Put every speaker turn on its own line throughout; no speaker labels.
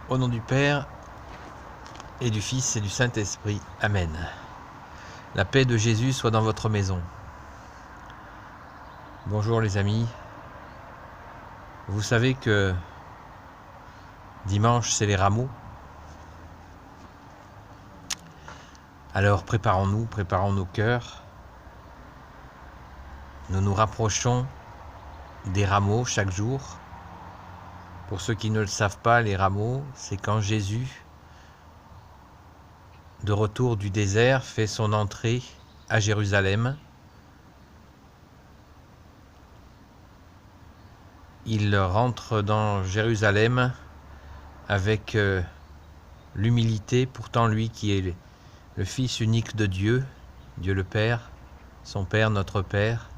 Au nom du Père, et du Fils, et du Saint-Esprit. Amen. La paix de Jésus soit dans votre maison. Bonjour les amis. Vous savez que dimanche, c'est les rameaux. Alors préparons-nous, préparons nos cœurs. Nous nous rapprochons des rameaux chaque jour. Pour ceux qui ne le savent pas, les rameaux, c'est quand Jésus, de retour du désert, fait son entrée à Jérusalem. Il rentre dans Jérusalem avec l'humilité, pourtant lui qui est le Fils unique de Dieu, Dieu le Père, son Père, notre Père.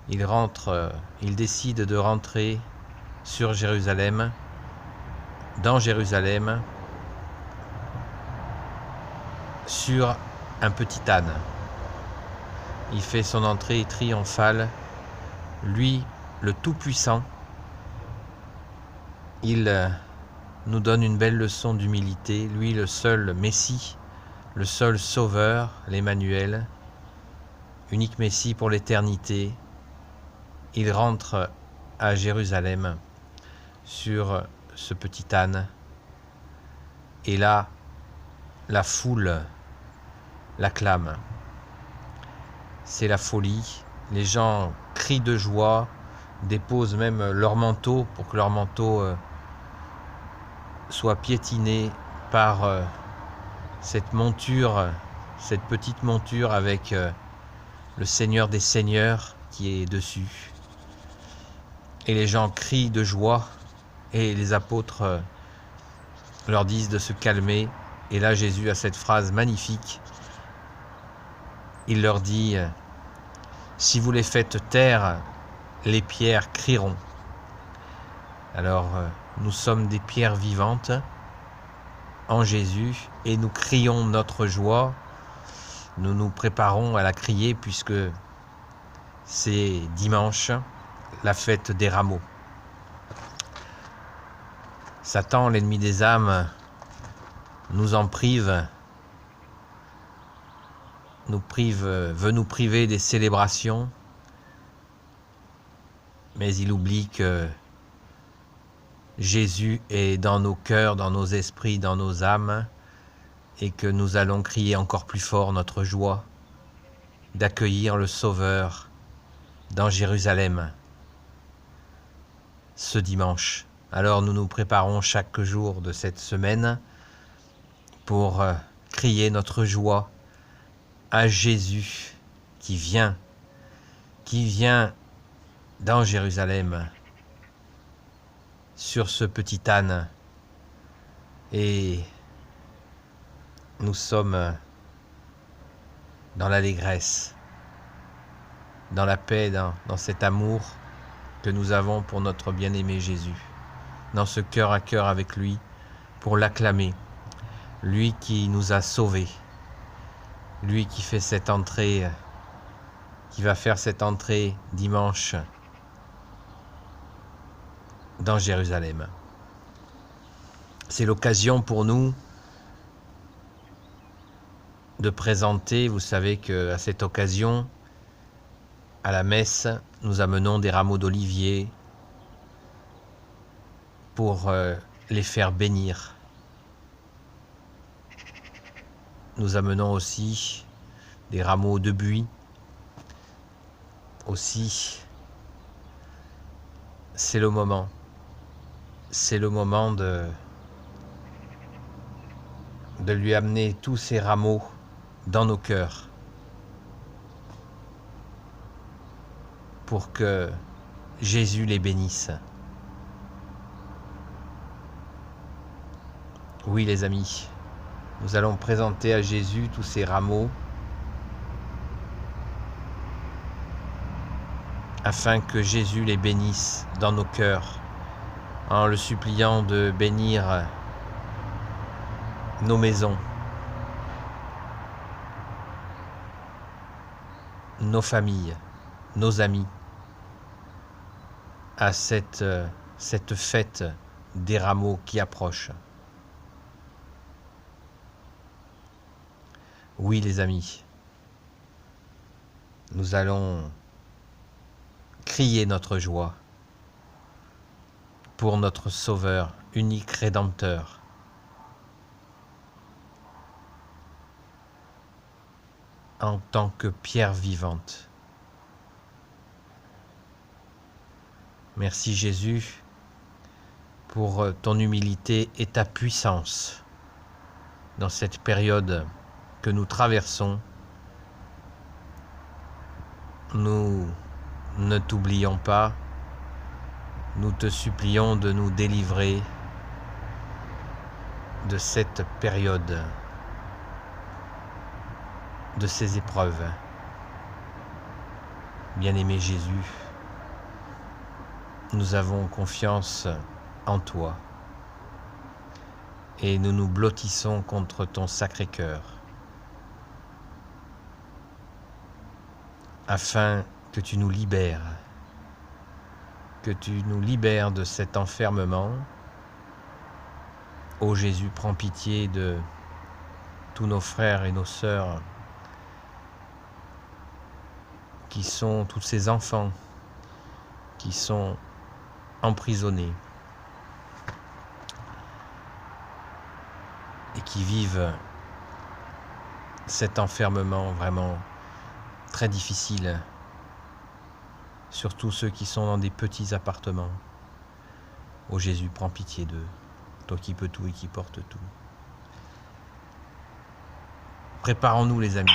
Il décide de rentrer sur Jérusalem, dans Jérusalem, sur un petit âne. Il fait son entrée triomphale, lui, le Tout-Puissant. Il nous donne une belle leçon d'humilité, lui, le seul Messie, le seul Sauveur, l'Emmanuel, unique Messie pour l'éternité. Il rentre à Jérusalem sur ce petit âne. Et là, la foule l'acclame. C'est la folie. Les gens crient de joie, déposent même leur manteau pour que leur manteau soit piétiné par cette monture, cette petite monture avec le Seigneur des Seigneurs qui est dessus. Et les gens crient de joie et les apôtres leur disent de se calmer. Et là, Jésus a cette phrase magnifique. Il leur dit « Si vous les faites taire, les pierres crieront. » Alors, nous sommes des pierres vivantes en Jésus et nous crions notre joie. Nous nous préparons à la crier puisque c'est dimanche, la fête des rameaux. Satan, l'ennemi des âmes, nous en prive, veut nous priver des célébrations, mais il oublie que Jésus est dans nos cœurs, dans nos esprits, dans nos âmes, et que nous allons crier encore plus fort notre joie d'accueillir le Sauveur dans Jérusalem ce dimanche. Alors nous nous préparons chaque jour de cette semaine pour crier notre joie à Jésus qui vient dans Jérusalem sur ce petit âne. Et nous sommes dans l'allégresse, dans la paix, dans cet amour que nous avons pour notre bien-aimé Jésus, dans ce cœur à cœur avec lui, pour l'acclamer, lui qui nous a sauvés, lui qui fait cette entrée, qui va faire cette entrée dimanche dans Jérusalem. C'est l'occasion pour nous de présenter, vous savez qu'à cette occasion, à la messe, nous amenons des rameaux d'olivier pour les faire bénir. Nous amenons aussi des rameaux de buis. Aussi, c'est le moment de lui amener tous ces rameaux dans nos cœurs pour que Jésus les bénisse. Oui les amis, nous allons présenter à Jésus tous ces rameaux afin que Jésus les bénisse dans nos cœurs, en le suppliant de bénir nos maisons, nos familles, nos amis, à cette fête des rameaux qui approche. Oui les amis, nous allons crier notre joie pour notre Sauveur, unique Rédempteur. En tant que pierre vivante. Merci Jésus pour ton humilité et ta puissance dans cette période que nous traversons. Nous ne t'oublions pas, nous te supplions de nous délivrer de cette période, de ces épreuves. Bien-aimé Jésus, nous avons confiance en toi et nous nous blottissons contre ton Sacré-Cœur afin que tu nous libères, de cet enfermement. Ô Jésus, prends pitié de tous nos frères et nos sœurs qui sont tous ces enfants qui sont emprisonnés et qui vivent cet enfermement vraiment très difficile, surtout ceux qui sont dans des petits appartements. Ô Jésus, prends pitié d'eux, toi qui peux tout et qui porte tout. Préparons-nous les amis,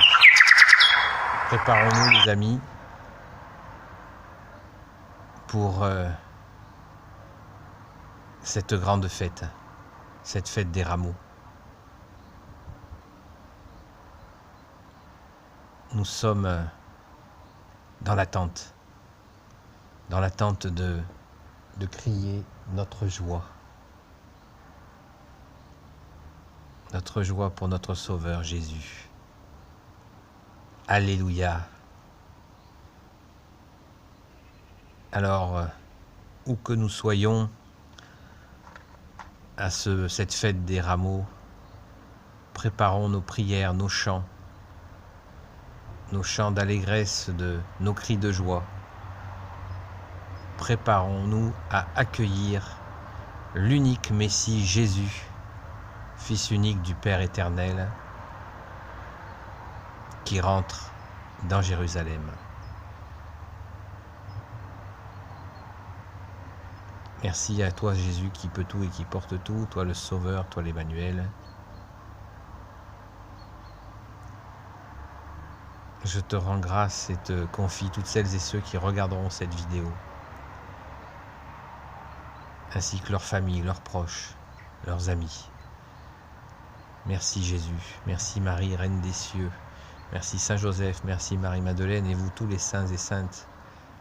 pour cette grande fête, cette fête des rameaux. Nous sommes dans l'attente de crier notre joie pour notre Sauveur Jésus. Alléluia. Alors, où que nous soyons à cette fête des rameaux, préparons nos prières, nos chants d'allégresse, nos cris de joie. Préparons-nous à accueillir l'unique Messie Jésus, Fils unique du Père éternel, qui rentre dans Jérusalem. Merci à toi Jésus qui peut tout et qui porte tout, toi le Sauveur, toi l'Emmanuel. Je te rends grâce et te confie toutes celles et ceux qui regarderont cette vidéo, ainsi que leurs familles, leurs proches, leurs amis. Merci Jésus, merci Marie, Reine des cieux, merci Saint Joseph, merci Marie-Madeleine et vous tous les saints et saintes,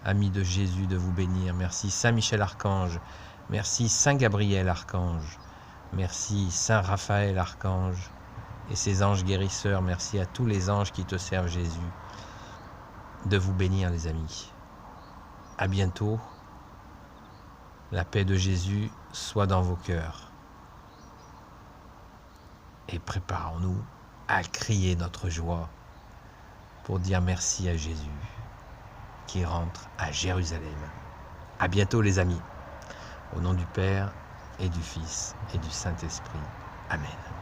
amis de Jésus, de vous bénir. Merci Saint Michel Archange, merci Saint Gabriel Archange, merci Saint Raphaël Archange et ses anges guérisseurs. Merci à tous les anges qui te servent Jésus, de vous bénir les amis. À bientôt. La paix de Jésus soit dans vos cœurs. Et préparons-nous à crier notre joie pour dire merci à Jésus qui rentre à Jérusalem. À bientôt les amis. Au nom du Père et du Fils et du Saint-Esprit. Amen.